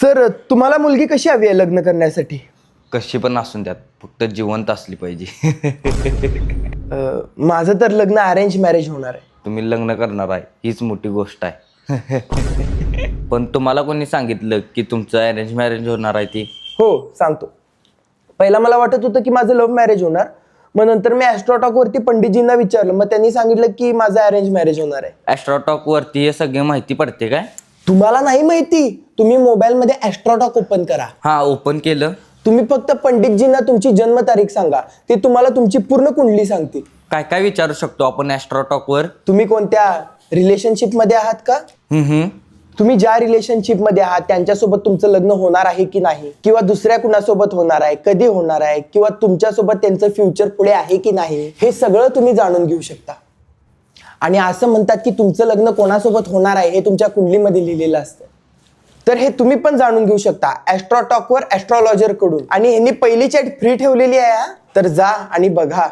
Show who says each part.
Speaker 1: Sir तुम्हाला मुलगी कशी हवी आहे लग्न करण्यासाठी?
Speaker 2: कशी पण असून द्यात, फक्त जिवंत असली पाहिजे.
Speaker 1: माझं तर लग्न अरेंज मॅरेज होणार आहे.
Speaker 2: तुम्ही लग्न करणार आहे हीच मोठी गोष्ट आहे. पण तुम्हाला कोणी सांगितलं की तुमचं अरेंज मॅरेज होणार आहे ती?
Speaker 1: हो सांगतो. पहिला मला वाटत होतं की माझं लव्ह मॅरेज होणार, मग नंतर मी ॲस्ट्रोटॉक वरती पंडितजींना विचारलं, मग त्यांनी सांगितलं की माझं अरेंज मॅरेज होणार आहे.
Speaker 2: ॲस्ट्रोटॉक वरती हे सगळी माहिती पडते काय?
Speaker 1: तुम्हाला नाही माहिती? तुम्ही मोबाईलमध्ये ॲस्ट्रोटॉक ओपन करा.
Speaker 2: हा, ओपन केलं.
Speaker 1: तुम्ही फक्त पंडितजींना तुमची जन्मतारीख सांगा, ते तुम्हाला तुमची पूर्ण कुंडली सांगतील.
Speaker 2: काय काय विचारू शकतो आपण ॲस्ट्रोटॉक वर?
Speaker 1: तुम्ही कोणत्या रिलेशनशिप मध्ये आहात का? तुम्ही ज्या रिलेशनशिप मध्ये आहात त्यांच्यासोबत तुमचं लग्न होणार आहे की नाही, किंवा दुसऱ्या कुणासोबत होणार आहे, कधी होणार आहे, किंवा तुमच्यासोबत त्यांचं फ्युचर पुढे आहे की नाही, हे सगळं तुम्ही जाणून घेऊ शकता. आणि असं म्हणतात की तुमचं लग्न कोणासोबत होणार आहे हे तुमच्या कुंडलीमध्ये लिहिलेलं असतं. तर हे तुम्ही पण जाणून घेऊ शकता ॲस्ट्रोटॉक वर ॲस्ट्रॉलॉजर कडून. आणि ह्यांनी पहिली चॅट फ्री ठेवलेली आहे, तर जा आणि बघा.